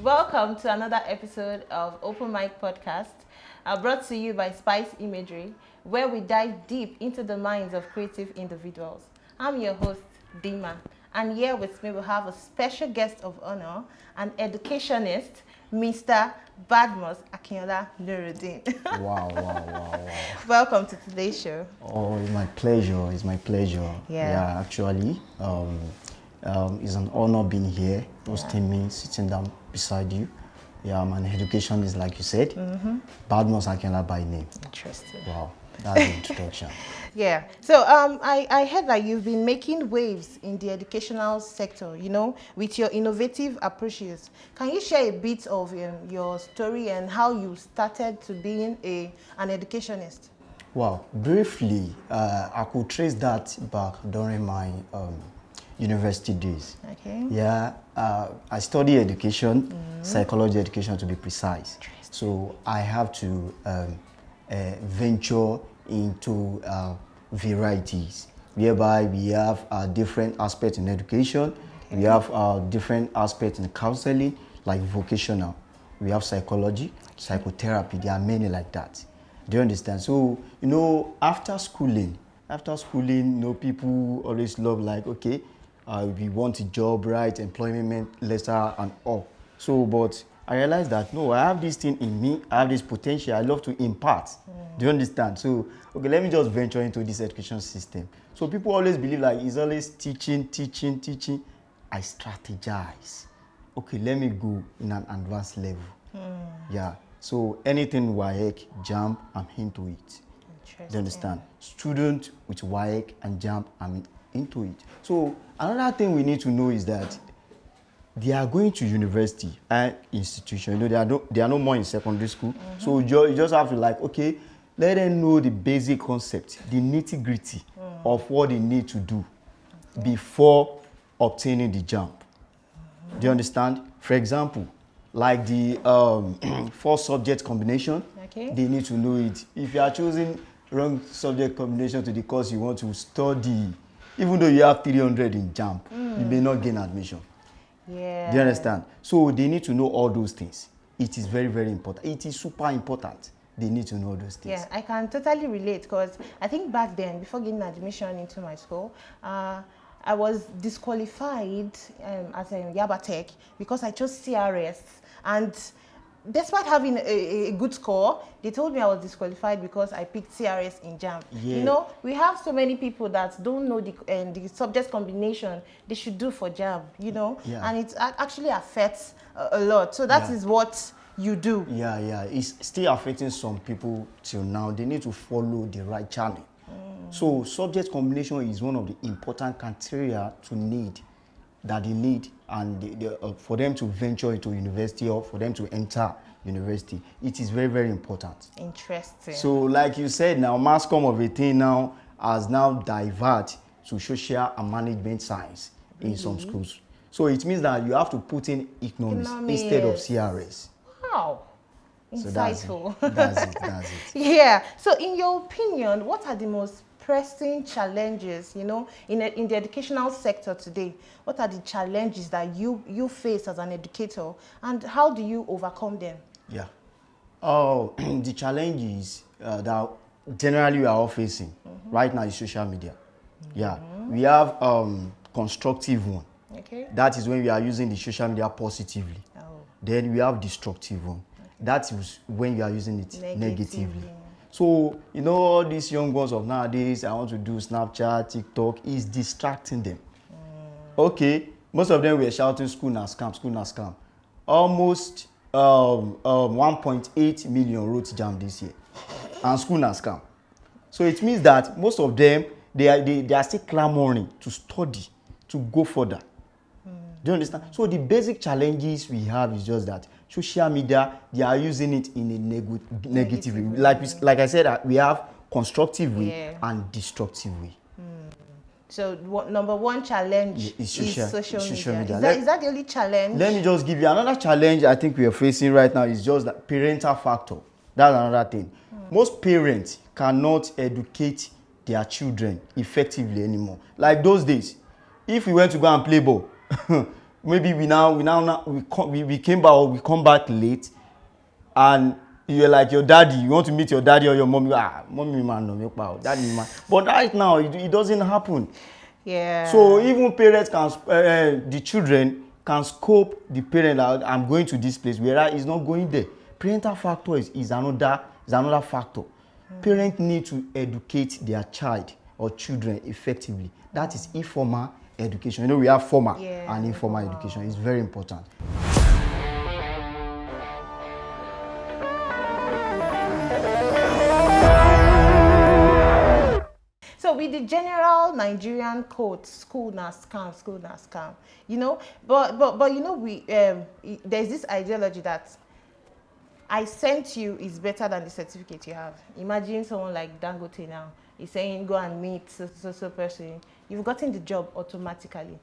Welcome to another episode of Open Mic Podcast, brought to you by Spice Imagery, where we dive deep into the minds of creative individuals. I'm your host, Dima, and here with me we have a special guest of honor, an educationist, Mr. Badmus Akinola. Wow. Welcome to today's show. Oh, it's my pleasure. It's my pleasure. Yeah. Actually, it's an honor being here, hosting me, sitting down beside you. Yeah, I'm an educationist, like you said. Badmus Akinola by name. Interesting. Wow, that's the introduction. Yeah. So I heard that you've been making waves in the educational sector, with your innovative approaches. Can you share a bit of your story and how you started to being an educationist? Wow, briefly, I could trace that back during my university days. Okay. Yeah, I study education, psychology education to be precise. So I have to venture into varieties, whereby we have different aspects in education. Okay. We have different aspects in counseling, like vocational. We have psychology, psychotherapy. There are many like that. Do you understand? So, after schooling, people always love like, okay, we want a job, right, employment letter and all. So, but I realized that, no, I have this thing in me, I have this potential, I love to impart. Do you understand? So, okay, let me just venture into this education system. So people always believe like it's always teaching. I strategize. Okay, let me go in an advanced level. Yeah. So anything WAEC, JAMB, I'm into it. Do you understand? Student with WAEC and JAMB, I'm into it. So another thing we need to know is that they are going to university and institution. They are no more in secondary school. So you just have to like, okay, let them know the basic concept, the nitty-gritty of what they need to do before obtaining the JAMB. Do you understand? For example, like the 4 subject combination, they need to know it. If you are choosing wrong subject combination to the course you want to study, even though you have 300 in JAMB, you may not gain admission. Yeah. Do you understand? So they need to know all those things. It is very, very important. It is super important. They need to know those things. Yeah, I can totally relate because I think back then, before getting admission into my school, I was disqualified as a Yaba Tech because I chose CRS. And despite having a good score, they told me I was disqualified because I picked CRS in JAMB. Yeah. We have so many people that don't know the subject combination they should do for JAMB, Yeah. and it actually affects a lot. So that is what you do. Yeah. It's still affecting some people till now. They need to follow the right channel. So subject combination is one of the important criteria that they need and for them to venture into university or for them to enter university. It is very, very important. Interesting. So like you said now, mass comm of a thing now has now diverted to social and management science in some schools. So it means that you have to put in economics instead of CRS. Wow. Insightful. So that's it. Yeah. So in your opinion, what are the most pressing challenges, in the educational sector today? What are the challenges that you face as an educator and how do you overcome them? Yeah. The challenges that generally we are all facing right now is social media. Yeah. We have constructive one. Okay. That is when we are using the social media positively. Oh. Then we have destructive one. That is when you are using it negatively. So, all these young ones of nowadays, I want to do Snapchat, TikTok, is distracting them. Okay, most of them were shouting school na scam. Almost 1.8 million wrote JAMB this year. And school na scam. So it means that most of them, they are still clamoring to study, to go further. Do you understand? So the basic challenges we have is just that social media, they are using it in a negative way. Like I said, we have constructive way and destructive way. So number one challenge is social media. Is that the only challenge? Let me just give you another challenge I think we are facing right now is just that parental factor. That's another thing. Most parents cannot educate their children effectively anymore. Like those days, if we went to go and play ball, maybe we came back, or we come back late, and you're like your daddy, you want to meet your daddy or your mommy, mommy man, no, daddy man. But right now, it doesn't happen. Yeah. So even parents can, the children can scope the parent out. I'm going to this place, whereas he's not going there. Parental factor is another factor. Parents need to educate their child or children effectively. That is informal education. You know, we have formal and informal education. It's very important. So with the general Nigerian code, school na scam, you know, but you know, there's this ideology that I sent you is better than the certificate you have. Imagine someone like Dangote now is saying go and meet so person. You've gotten the job automatically,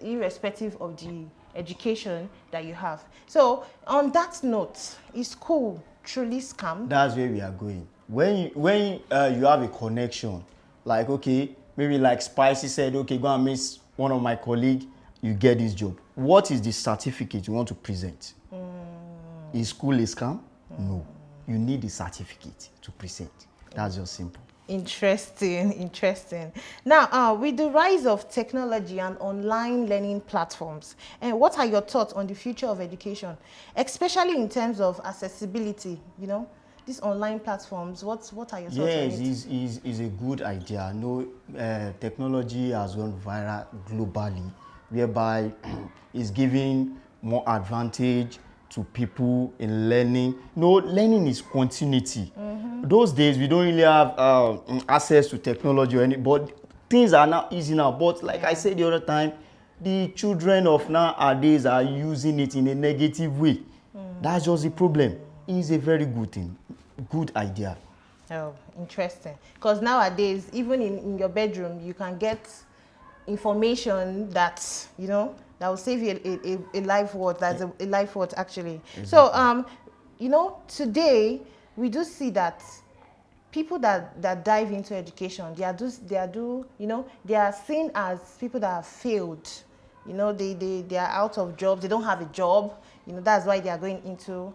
irrespective of the education that you have. So on that note, is school truly scam? That's where we are going. When you have a connection, like, okay, maybe like Spicy said, okay, go and meet one of my colleagues, you get this job. What is the certificate you want to present? Is school a scam? No. You need the certificate to present. That's just simple. Interesting. Now, with the rise of technology and online learning platforms, what are your thoughts on the future of education, especially in terms of accessibility? You know, these online platforms. What are your thoughts on it? Yes, is a good idea. No, technology has gone viral globally, whereby it's giving more advantage to people in learning. No, learning is continuity. Those days we don't really have access to technology or anything, but things are now easy now. But like I said the other time, the children of nowadays are using it in a negative way. That's just the problem. It's a very good thing, good idea. Oh, interesting. Because nowadays, even in your bedroom, you can get information that, you know, that will save you a life worth. That's a life worth, actually. Exactly. So, you know, today we do see that people that dive into education, they are seen as people that have failed. You know, they are out of jobs. They don't have a job. You know, that's why they are going into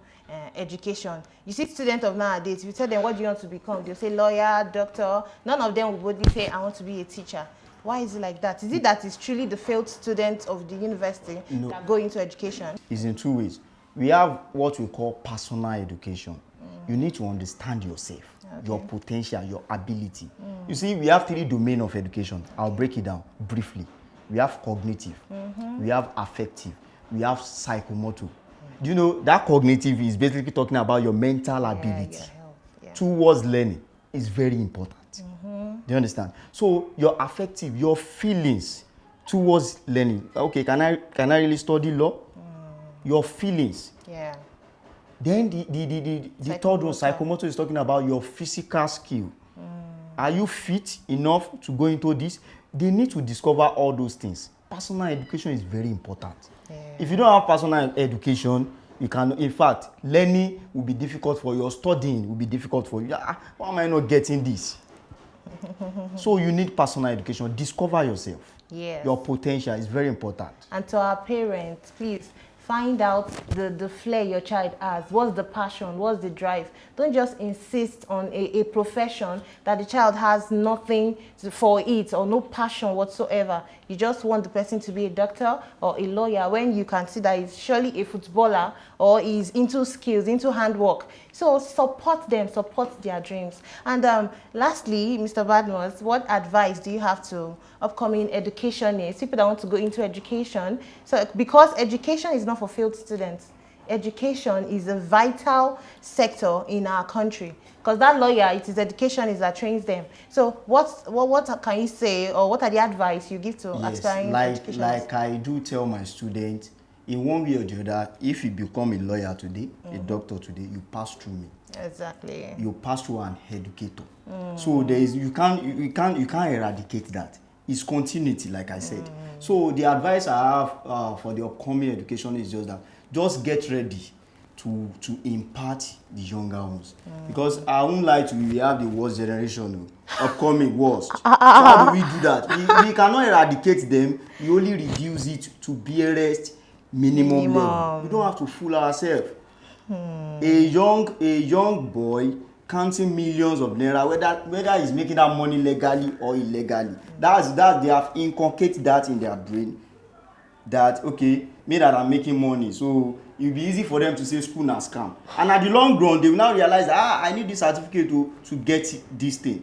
education. You see students of nowadays, if you tell them what do you want to become, they'll say lawyer, doctor. None of them will boldly say I want to be a teacher. Why is it like that? Is it that it's truly the failed students of the university that go into education? It's in two ways. We have what we call personal education. You need to understand yourself, your potential, your ability. You see, we have 3 domains of education. I'll break it down briefly. We have cognitive, we have affective, we have psychomotor. Do you know that cognitive is basically talking about your mental ability towards learning? Is very important. Do you understand? So your affective, your feelings towards learning. Okay, can I really study law? Your feelings. Yeah. Then the third one, psychomotor, is talking about your physical skill. Are you fit enough to go into this? They need to discover all those things. Personal education is very important. Yeah. If you don't have personal education, you can, in fact, learning will be difficult for you, or studying will be difficult for you. Why am I not getting this? So you need personal education. Discover yourself. Yes. Your potential is very important. And to our parents, please find out the flair your child has. What's the passion? What's the drive? Don't just insist on a profession that the child has nothing for it or no passion whatsoever. You just want the person to be a doctor or a lawyer when you can see that he's surely a footballer or is into skills, into handwork. So support them, support their dreams. And lastly, Mr. Badmus, what advice do you have to upcoming educationists, people that want to go into education? So because education is not for failed students. Education is a vital sector in our country. Because that lawyer, it is education is that trains them. So what can you say, or what are the advice you give to aspiring educationists? Like I do tell my students, in one way or the other, if you become a lawyer today, a doctor today, you pass through me. Exactly. You pass through an educator. So there is you can't eradicate that. It's continuity, like I said. So the advice I have for the upcoming education is just that, just get ready to impart the younger ones. Because I won't lie to you, we have the worst generation, upcoming worst. So how do we do that? We cannot eradicate them. We only reduce it to barest minimum level. We don't have to fool ourselves. A young boy counting millions of naira, whether he's making that money legally or illegally, that's they have inculcated that in their brain, that okay, me that I'm making money, so it'll be easy for them to say school na scam, and at the long run they will now realize I need this certificate to get this thing.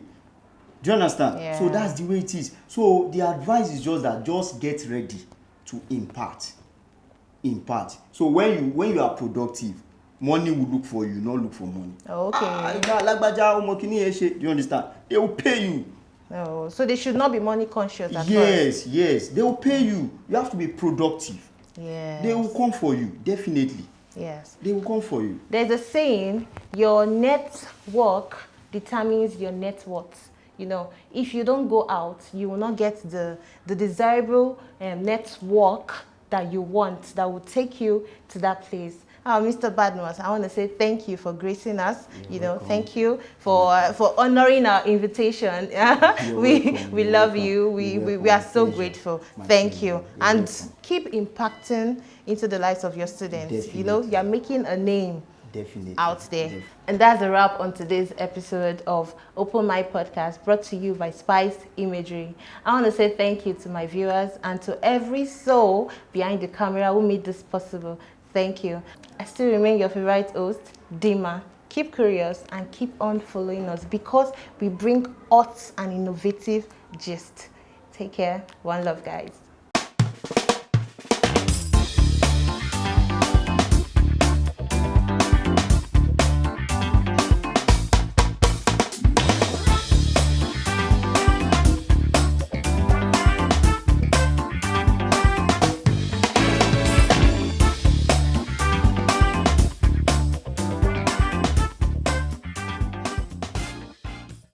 Do you understand? Yeah. So that's the way it is. So the advice is just that, just get ready to impart. So when you are productive, money will look for you, not look for money. Okay. Do you understand? They will pay you. No, so they should not be money conscious at Yes, they will pay you. You have to be productive. Yes. They will come for you, definitely. Yes. They will come for you. There's a saying, your network determines your net worth. You know, if you don't go out, you will not get the desirable network that you want, that will take you to that place. Mr. Badmus, I want to say thank you for gracing us. Thank you for honoring our invitation. we love you. We are so grateful. Thank you. And keep impacting into the lives of your students. Definitely. You are making a name. Definitely. Out there. And that's a wrap on today's episode of Open Mic Podcast, brought to you by Spice Imagery. I want to say thank you to my viewers and to every soul behind the camera who made this possible. Thank you. I still remain your favorite host, Dima. Keep curious and keep on following us, because we bring hot and innovative gist. Take care. One love, guys.